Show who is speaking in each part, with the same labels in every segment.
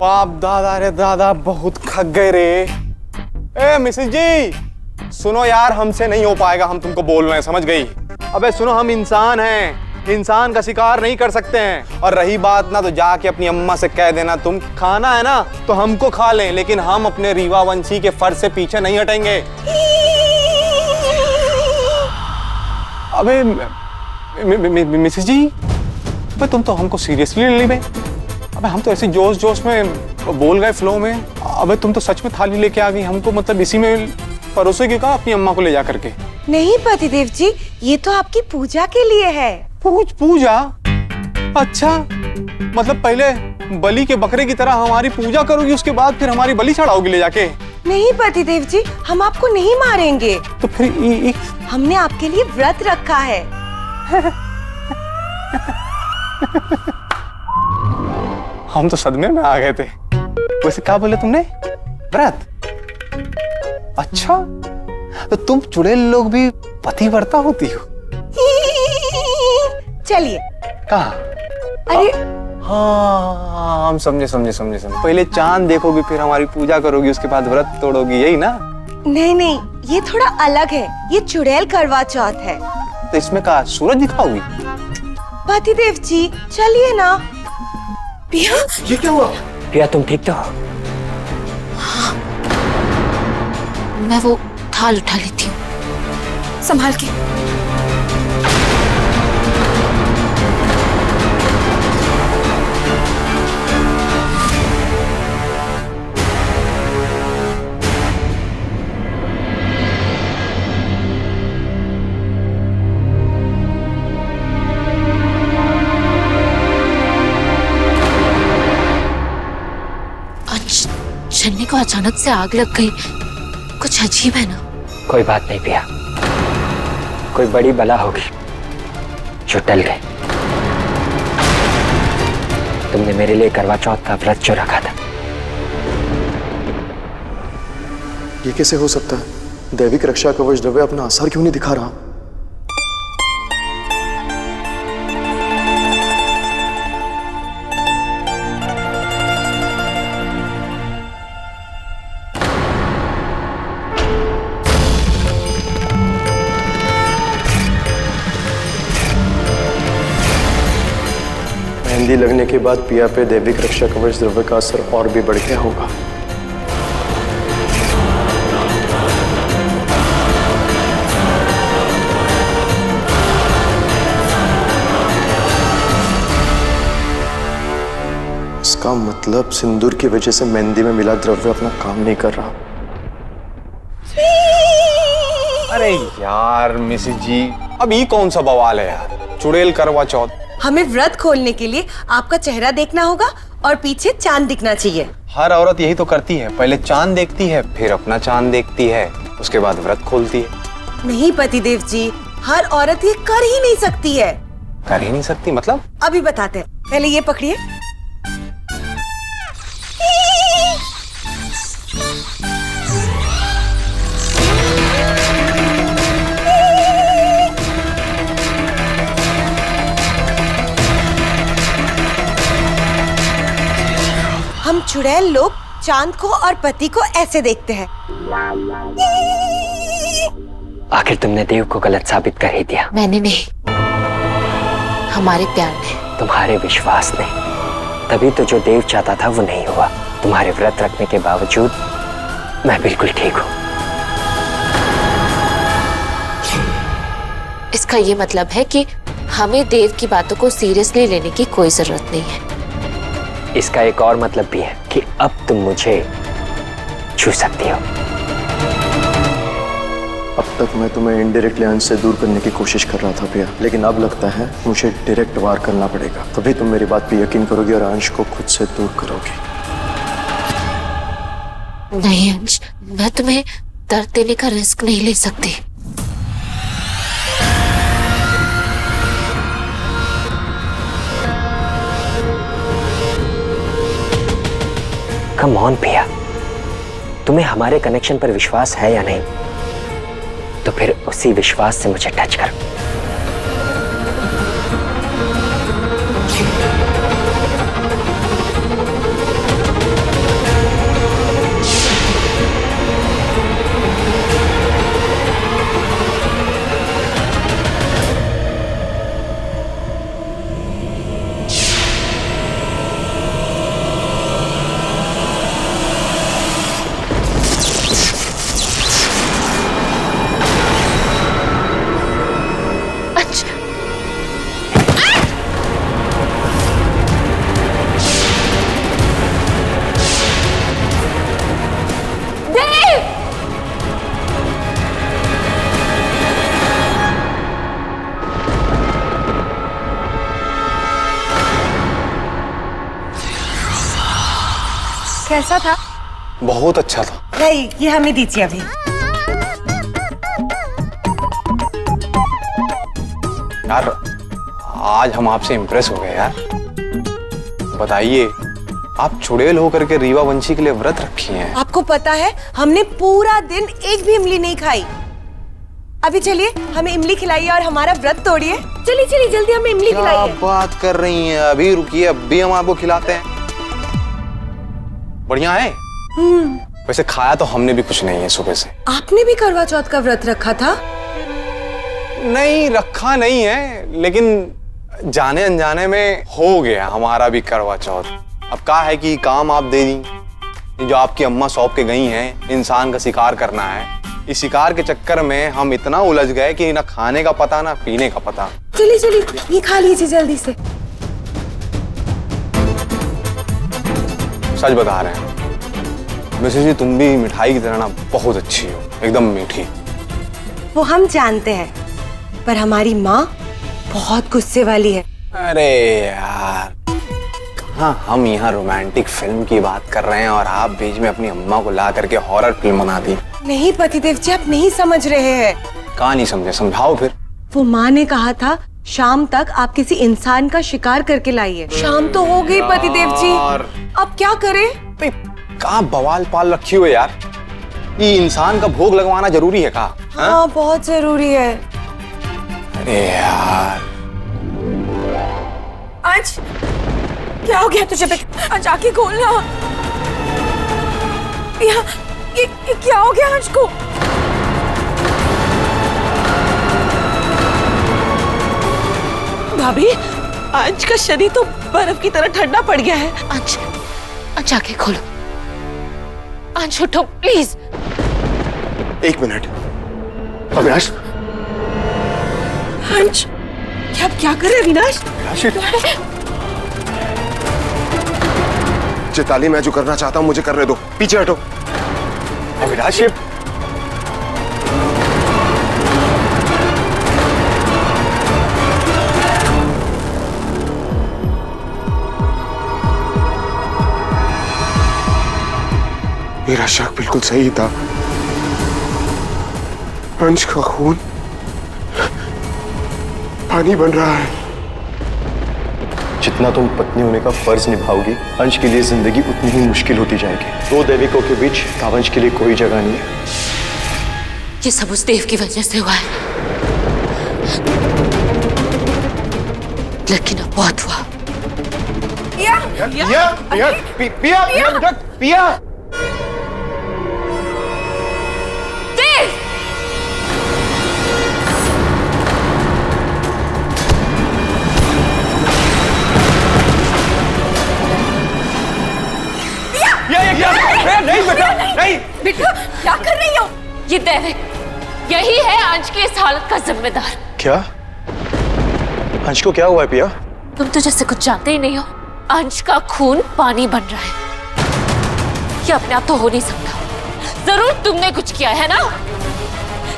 Speaker 1: बाप दादा रे दादा बहुत खग गए रे। ए मिसेस जी सुनो यार, हमसे नहीं हो पाएगा, हम तुमको बोल रहे हैं, समझ गई? अबे सुनो, हम इंसान हैं, इंसान का शिकार नहीं कर सकते हैं। और रही बात ना, तो जाके अपनी अम्मा से कह देना, तुम खाना है ना तो हमको खा लें, लेकिन हम अपने रीवा वंशी के फर्ज से पीछे नहीं हटेंगे। अबे मिसेस जी, अबे तुम तो हमको सीरियसली ले ली बे। अबे हम तो ऐसे जोश जोश में बोल गए, फ्लो में। अबे तुम तो सच में थाली लेके आ गई हमको, मतलब इसी में परोसेगी का अपनी अम्मा को ले जा करके?
Speaker 2: नहीं पतिदेव जी, ये तो आपकी पूजा के लिए है।
Speaker 1: पूजा? अच्छा, मतलब पहले बलि के बकरे की तरह हमारी पूजा करोगी, उसके बाद फिर हमारी बलि चढ़ाओगी ले जाके?
Speaker 2: नहीं पतिदेव जी, हम आपको नहीं मारेंगे।
Speaker 1: तो फिर
Speaker 2: हमने आपके लिए व्रत रखा है।
Speaker 1: हम तो सदमे में आ गए थे। वैसे क्या बोले तुमने? व्रत? अच्छा, तो तुम चुड़ैल लोग भी पतिव्रता होती हो?
Speaker 2: चलिए।
Speaker 1: कहाँ?
Speaker 2: अरे
Speaker 1: हाँ, हम समझे। पहले चांद देखोगी, फिर हमारी पूजा करोगी, उसके बाद व्रत तोड़ोगी, यही ना?
Speaker 2: नहीं, ये थोड़ा अलग है। ये चुड़ैल करवा चौथ है।
Speaker 1: तो इसमें कहा सूरज दिखाओगी?
Speaker 2: पतिदेव जी चलिए ना।
Speaker 3: पिया,
Speaker 1: ये क्या हुआ?
Speaker 4: पिया तुम ठीक तो हो?
Speaker 3: मैं वो थाल उठा लेती हूँ, संभाल के। चन्नी को अचानक से आग लग गई, कुछ अजीब है ना?
Speaker 4: कोई बात नहीं पिया, कोई बड़ी बला होगी जो टल गई। तुमने मेरे लिए करवा चौथ का व्रत जो रखा था।
Speaker 5: ये कैसे हो सकता है? दैविक रक्षा कवच द्रव्य अपना असर क्यों नहीं दिखा रहा? मेहंदी लगने के बाद पिया पे दैविक रक्षा कवच द्रव्य का असर और भी बढ़ गया होगा। इसका मतलब सिंदूर की वजह से मेहंदी में मिला द्रव्य अपना काम नहीं कर रहा।
Speaker 1: अरे यार मिसेस जी, अब ये कौन सा बवाल है यार? चुड़ैल करवा चौथ?
Speaker 2: हमें व्रत खोलने के लिए आपका चेहरा देखना होगा और पीछे चांद दिखना चाहिए।
Speaker 1: हर औरत यही तो करती है, पहले चांद देखती है, फिर अपना चांद देखती है, उसके बाद व्रत खोलती है।
Speaker 2: नहीं पतिदेव जी, हर औरत ये कर ही नहीं सकती है।
Speaker 1: कर ही नहीं सकती मतलब?
Speaker 2: अभी बताते हैं, पहले ये पकड़िए। हम चुड़ैल लोग चांद को और पति को ऐसे देखते हैं।
Speaker 4: आखिर तुमने देव को गलत साबित कर ही दिया।
Speaker 3: मैंने नहीं, हमारे प्यार ने।
Speaker 4: तुम्हारे विश्वास ने। तभी तो जो देव चाहता था वो नहीं हुआ। तुम्हारे व्रत रखने के बावजूद मैं बिल्कुल ठीक हूँ।
Speaker 3: इसका ये मतलब है कि हमें देव की बातों को सीरियसली लेने की कोई जरूरत नहीं है।
Speaker 4: इसका एक और मतलब भी है कि अब तुम मुझे छू सकती हो।
Speaker 5: अब तक मैं तुम्हें इनडायरेक्टली अंश से दूर करने की कोशिश कर रहा था पिया, लेकिन अब लगता है मुझे डायरेक्ट वार करना पड़ेगा। तभी तुम मेरी बात पे यकीन करोगी और अंश को खुद से दूर करोगी।
Speaker 3: नहीं अंश, मैं तुम्हें दर्द देने का रिस्क नहीं ले सकती।
Speaker 4: कम ऑन पिया, तुम्हें हमारे कनेक्शन पर विश्वास है या नहीं? तो फिर उसी विश्वास से मुझे टच करो।
Speaker 2: कैसा था?
Speaker 1: बहुत अच्छा था।
Speaker 2: नहीं, ये हमें दीजिए अभी।
Speaker 1: यार आज हम आपसे इम्प्रेस हो गए यार। बताइए, आप चुड़ैल होकर के रीवा वंशी के लिए व्रत रखी हैं।
Speaker 2: आपको पता है हमने पूरा दिन एक भी इमली नहीं खाई। अभी चलिए हमें इमली खिलाइए और हमारा व्रत तोड़िए। चलिए चलिए जल्दी हमें इमली
Speaker 1: क्या
Speaker 2: खिलाइए।
Speaker 1: बात कर रही हैं? अभी रुकिए, अभी हम आपको खिलाते हैं। बढ़िया है। वैसे खाया तो हमने भी कुछ नहीं है सुबह से।
Speaker 2: आपने भी करवा चौथ का व्रत रखा था?
Speaker 1: नहीं रखा नहीं है, लेकिन जाने अनजाने में हो गया हमारा भी करवा चौथ। अब क्या है कि काम आप दे दी, जो आपकी अम्मा सौंप के गई हैं, इंसान का शिकार करना है। इस शिकार के चक्कर में हम इतना उलझ गए कि ना खाने का पता ना पीने का पता।
Speaker 2: चलिए चलिए ये खा लीजिए जल्दी से।
Speaker 1: सच बता रहे हैं मिसेस जी, तुम भी मिठाई की तरह ना बहुत अच्छी हो, एकदम मीठी।
Speaker 2: वो हम जानते हैं, पर हमारी माँ बहुत गुस्से वाली है।
Speaker 1: अरे यार, कहाँ हम यहाँ रोमांटिक फिल्म की बात कर रहे हैं और आप बीच में अपनी अम्मा को ला करके हॉरर फिल्म बना दी।
Speaker 2: नहीं पतिदेव जी, आप नहीं समझ रहे हैं।
Speaker 1: कहाँ नहीं समझे, समझाओ फिर।
Speaker 2: वो माँ ने कहा था शाम तक आप किसी इंसान का शिकार करके लाइए। शाम तो हो गई पतिदेव जी, अब क्या करें?
Speaker 1: कहाँ बवाल पाल रखी हो यार। ये इंसान का भोग लगवाना जरूरी है कहाँ?
Speaker 2: हाँ बहुत जरूरी है।
Speaker 1: अरे यार,
Speaker 2: आज क्या हो गया तुझे बेटा? आज आंखें खोलना। ये क्या हो गया आज को? भाभी, आज का शरीर तो बर्फ की तरह ठंडा पड़ गया है।
Speaker 3: अंश आंखें खोलो। अंश उठो प्लीज।
Speaker 5: एक मिनट अविनाश।
Speaker 2: अंश, क्या कर रहे हैं अविनाश?
Speaker 5: चेताली, मैं जो करना चाहता हूं मुझे करने दो। पीछे हटो। अविनाश, मेरा शक बिल्कुल सही था। अंश का खून पानी बन रहा है। जितना तुम पत्नी होने का फर्ज निभाओगी, अंश के लिए जिंदगी उतनी ही मुश्किल होती जाएगी। दो दैविकों के बीच कावंश के लिए कोई जगह नहीं है।
Speaker 3: ये सब उस देव की वजह से हुआ है, लेकिन अब बहुत हुआ।
Speaker 5: पिया, बेटा, पिया। नहीं बेटा, नहीं।
Speaker 2: बेटा क्या कर रही हो?
Speaker 3: ये दैविक, यही है अंश की इस हालत का जिम्मेदार।
Speaker 5: क्या? अंश को क्या हुआ है पिया?
Speaker 3: तुम तो जैसे कुछ जानते ही नहीं हो। अंश का खून पानी बन रहा है। ये अपने आप तो हो नहीं सकता। जरूर तुमने कुछ किया है ना?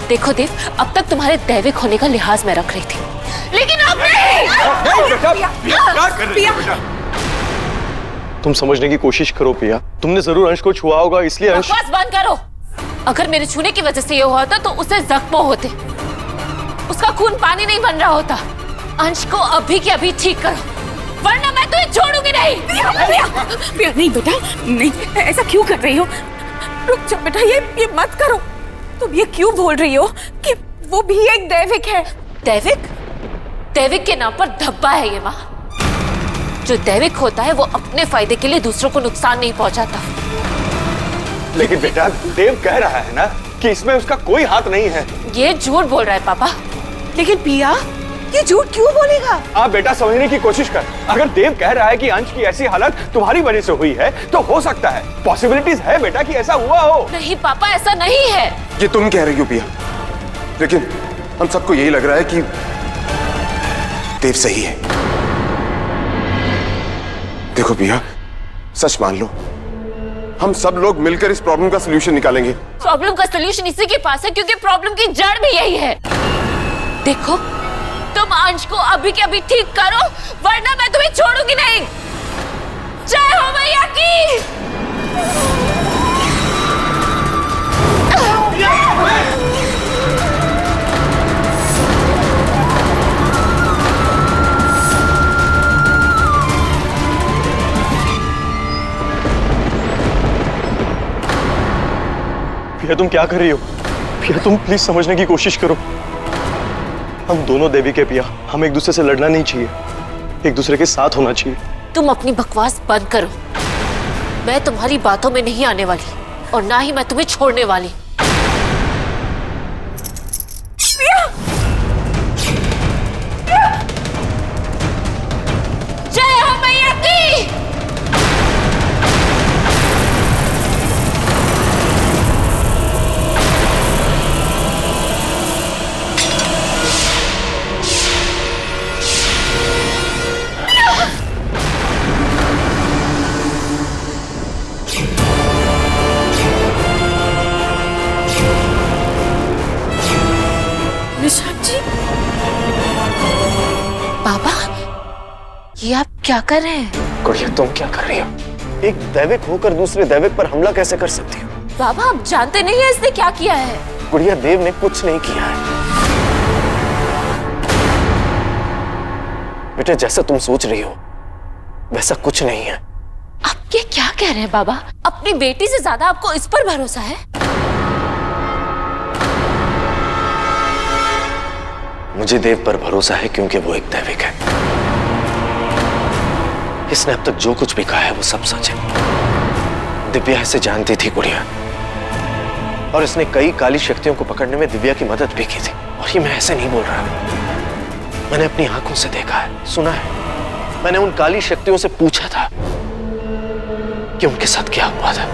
Speaker 3: देखो देव, अब तक तुम्हारे दैविक होने का लिहाज मैं रख रही थी, लेकिन अब नहीं।
Speaker 5: बेटा, क्या कर रही हो बेटा? तुम समझने की कोशिश करो पिया। तुमने जरूर अंश को छुआ होगा, इसलिए अंश।
Speaker 3: बकवास बंद करो। अगर मेरे छूने की वजह से ये हुआ होता तो उसे जख्म होते, उसका खून पानी नहीं बन रहा होता। अंश को अभी के अभी ठीक करो, वरना मैं तुम्हें छोड़ूंगी नहीं।
Speaker 2: पिया नहीं बेटा, नहीं, ऐसा क्यों कर रही हो? रुक जाओ बेटा, ये मत करो। तुम ये क्यों बोल रही हो कि वो भी एक दैविक है?
Speaker 3: दैविक? दैविक के नाम पर धब्बा है ये माँ। जो दैविक होता है वो अपने फायदे के लिए दूसरों को नुकसान नहीं पहुंचाता।
Speaker 5: लेकिन बेटा, देव कह रहा है ना कि इसमें उसका कोई हाथ नहीं है।
Speaker 3: ये झूठ बोल रहा है पापा।
Speaker 2: लेकिन पिया, ये झूठ क्यों बोलेगा?
Speaker 5: आप बेटा समझने की कोशिश कर। अगर देव कह रहा है कि अंश की ऐसी हालत तुम्हारी वजह से हुई है, तो हो सकता है, पॉसिबिलिटीज है बेटा कि ऐसा हुआ हो।
Speaker 3: नहीं पापा, ऐसा नहीं है।
Speaker 5: ये तुम कह रही हो पिया, लेकिन हम सबको यही लग रहा है कि देव सही है। देखो पिया, सच मान लो, हम सब लोग मिलकर इस प्रॉब्लम का सलूशन निकालेंगे।
Speaker 3: प्रॉब्लम का सलूशन इसी के पास है, क्योंकि प्रॉब्लम की जड़ भी यही है। देखो, तुम अंश को अभी के अभी ठीक करो, वरना मैं तुम्हें छोड़ूंगी नहीं। जय हो मैया की।
Speaker 5: पिया तुम क्या कर रही हो? पिया तुम प्लीज समझने की कोशिश करो। हम दोनों देवी के पिया, हम एक दूसरे से लड़ना नहीं चाहिए, एक दूसरे के साथ होना चाहिए।
Speaker 3: तुम अपनी बकवास बंद करो। मैं तुम्हारी बातों में नहीं आने वाली और ना ही मैं तुम्हें छोड़ने वाली। जय हो मैया की।
Speaker 2: निशांत जी,
Speaker 3: बाबा, ये आप क्या कर रहे हैं?
Speaker 5: गुड़िया तुम क्या कर रही हो? एक दैविक होकर दूसरे दैविक पर हमला कैसे कर सकती हो?
Speaker 3: बाबा, आप जानते नहीं है इसने क्या किया है।
Speaker 5: गुड़िया देव ने कुछ नहीं किया है। बेटे जैसा तुम सोच रही हो वैसा कुछ नहीं है।
Speaker 3: आप ये क्या कह रहे हैं बाबा? अपनी बेटी से ज्यादा आपको इस पर भरोसा है?
Speaker 5: मुझे देव पर भरोसा है क्योंकि वो एक दैविक है। इसने अब तक जो कुछ भी कहा है वो सब सच है। दिव्या इसे जानती थी गुड़िया, और इसने कई काली शक्तियों को पकड़ने में दिव्या की मदद भी की थी। और ये मैं ऐसे नहीं बोल रहा, मैंने अपनी आंखों से देखा है, सुना है। मैंने उन काली शक्तियों से पूछा था कि उनके साथ क्या हुआ था।